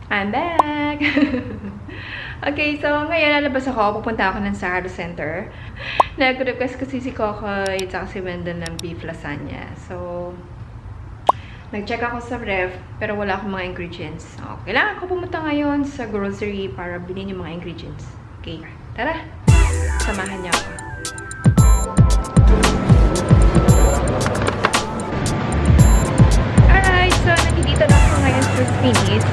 I'm back! Okay, so ngayon lalabas ako. Pupunta ako ng Sahara Center. Nag-request kasi si Kokoy at si Wendell ng beef lasagna. So, nag-check ako sa ref, pero wala akong mga ingredients. So, kailangan ko pumunta ngayon sa grocery para bilhin yung mga ingredients. Okay, tara! Samahan niyo ako. Alright, so nandito na ako ngayon sa Spinach.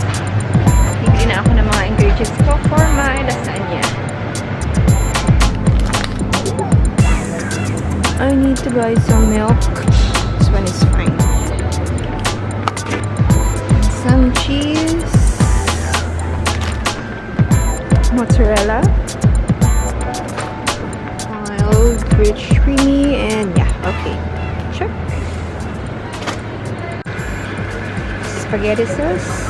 Bibili na ako ng mga ingredients ko for my lasagna. I need to buy some milk. This one is fine. Some cheese. Mozzarella. Mild, rich, creamy, and yeah, okay. Sure. Spaghetti sauce.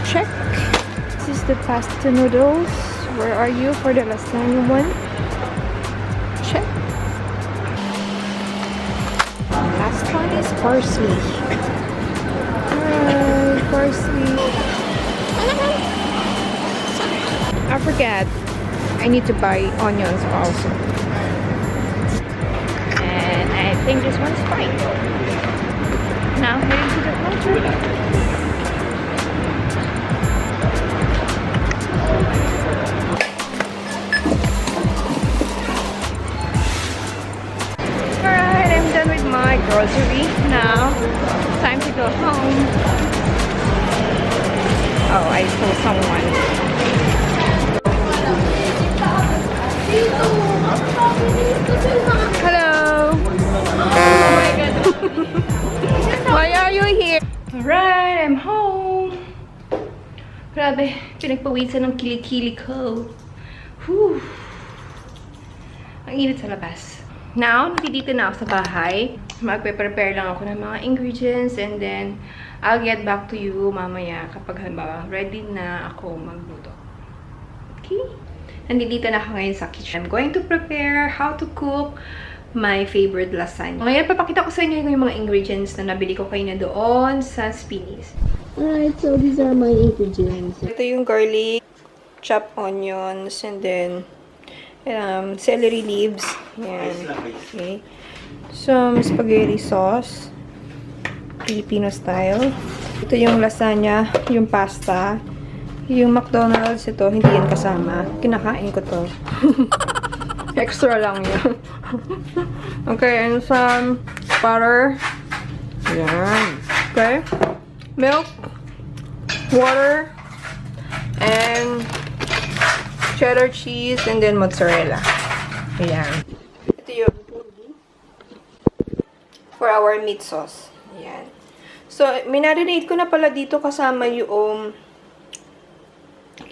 Check. This is the pasta noodles. Where are you for the lasagna one? Check. Last one is parsley. Alright, parsley. I forget. I need to buy onions also. And I think this one's fine. Now heading to the counter. Alright, I'm done with my grocery. Now, time to go home. Oh, I saw someone. Hello! Oh my god! Why are you here? Alright, I'm home. Grabe, pinagpawisan ng kilikili ko. Whew. Ang init sa labas. Now, nandito na ako sa bahay. Magpe-prepare lang ako ng mga ingredients and then I'll get back to you mamaya kapag halimbawa ready na ako magluto. Okay? Nandito na ako ngayon sa kitchen. I'm going to prepare how to cook my favorite lasagna. Ngayon, papakita ko sa inyo yung mga ingredients na nabili ko kayo na doon sa Spinach. Alright, so these are my ingredients. Ito yung garlic, chopped onions, and then celery leaves. Yan. Okay. Some spaghetti sauce. Filipino style. Ito yung lasagna, yung pasta. Yung McDonald's, ito, hindi yan kasama. Kinakain ko to. Extra lang yun. Okay, and some butter. Yan. Okay. Milk. Water. And cheddar cheese. And then mozzarella. Ayan. Ito yung for our meat sauce. Ayan. So, minarinate ko na pala dito kasama yung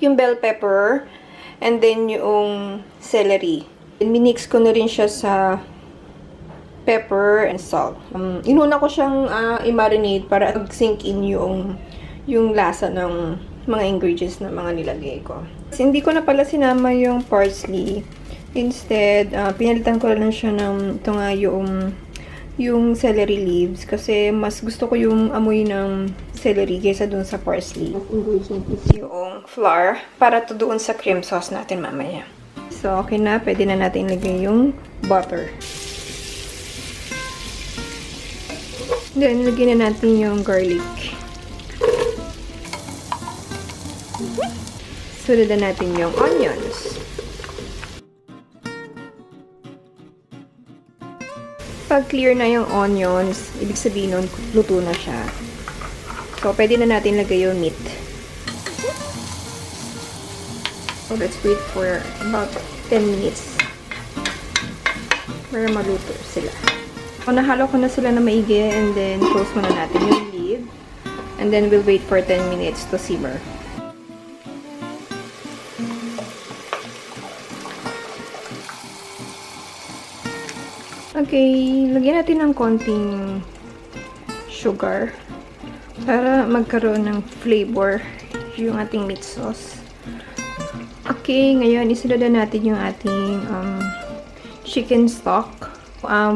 bell pepper, and then yung celery. Minix ko na rin siya sa pepper and salt. Inuna ko siyang i-marinate para mag-sink in yung lasa ng mga ingredients na mga nilagay ko. Kasi hindi ko na pala sinama yung parsley. Instead, pinalitan ko lang siya ng ito nga yung celery leaves kasi mas gusto ko yung amoy ng celery kaysa dun sa parsley. Ingredient is Yung flour para to doon sa cream sauce natin mamaya. So, okay na. Pwede na natin ilagay yung butter. Then, lagyan na natin yung garlic. Sunod na natin yung onions. Pag clear na yung onions, ibig sabihin nun, luto na siya. So, pwede na natin lagay yung meat. So, let's wait for about 10 minutes para maluto sila. So, nahalo ko na sila na maigi and then close muna natin yung lid. And then we'll wait for 10 minutes to simmer. Okay, lagyan natin ng konting sugar para magkaroon ng flavor yung ating meat sauce. Okay, ngayon isunod natin yung ating chicken stock.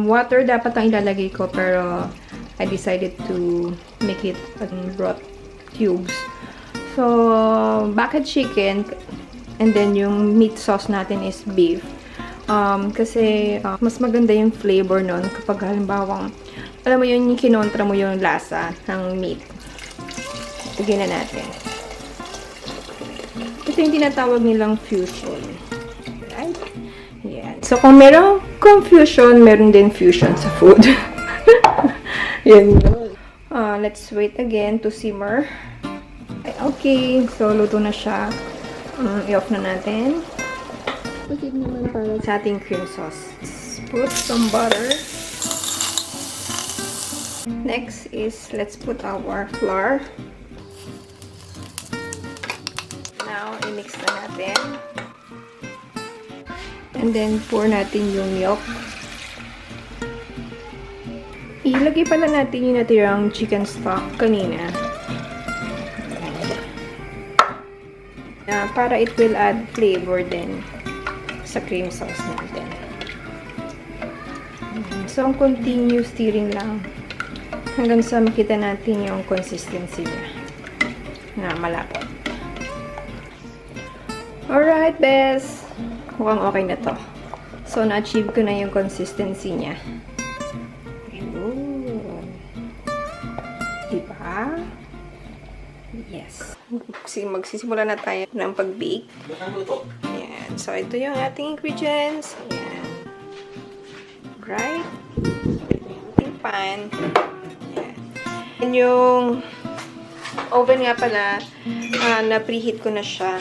Water dapat ang ilalagay ko pero I decided to make it broth cubes. So, bucket chicken, and then yung meat sauce natin is beef. Kasi mas maganda yung flavor nun kapag halimbawang, alam mo yun, yung kinontra mo yung lasa ng meat. Lagyan na natin. Ito yung tinatawag nilang fusion. Right? Yan. So, kung merong confusion, meron din fusion sa food. Yan. Let's wait again to simmer. Okay, so luto na siya. I-off na natin. Bakit naman para Sa ating cream sauce. Let's put some butter. Next is, let's put our flour. Now, i-mix na natin. And then, pour natin yung milk. Ilagay pala natin yung natirang chicken stock kanina. Para it will add flavor din sa cream sauce natin. So, ang continuous stirring lang hanggang sa makita natin yung consistency niya na malapot. Alright, bes! Mukhang okay na to. So, na-achieve ko na yung consistency niya. Diba? Yes. Magsisimula na tayo ng pag-bake. Ayan. So, ito yung ating ingredients. Ayan. Right? Ating pan. Ayan. And yung oven nga pala, na-preheat ko na siya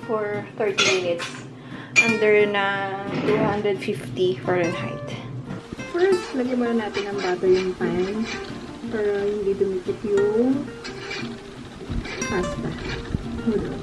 for 30 minutes. Under na 250 Fahrenheit. First, lagyan muna natin ng butter yung pan para hindi dumikit yung pasta. Hold on.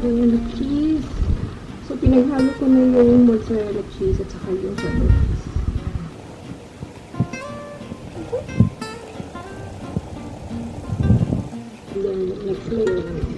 Mozzarella cheese. So, pinaghalo ko na yung mozzarella cheese at saka yung cheddar cheese. And then, next layer naman.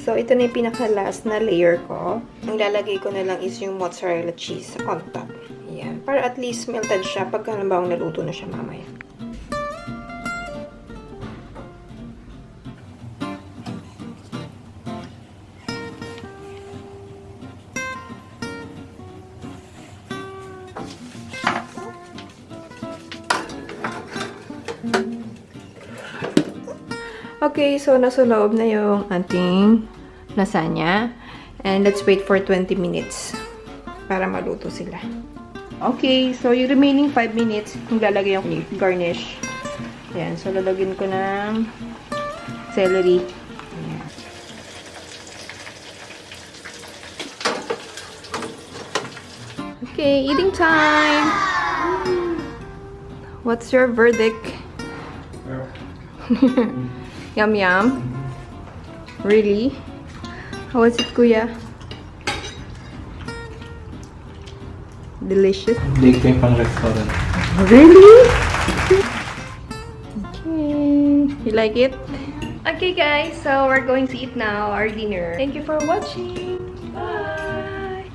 So, ito na yung pinaka-last na layer ko. Ang lalagay ko na lang is yung mozzarella cheese on top. Ayan. Para at least melted siya pagka nabawang naluto na siya mamaya. Okay, so nasa loob na yung ating lasagna. And let's wait for 20 minutes para maluto sila. Okay, so yung remaining 5 minutes, lalagay ako yung garnish. Ayan, so lalagyan ko ng celery. Ayan. Okay, eating time! What's your verdict? Yum yum. Really? How was it, Kuya? Delicious. Big thing from restaurant. Really? Okay. You like it? Okay, guys. So we're going to eat now our dinner. Thank you for watching. Bye.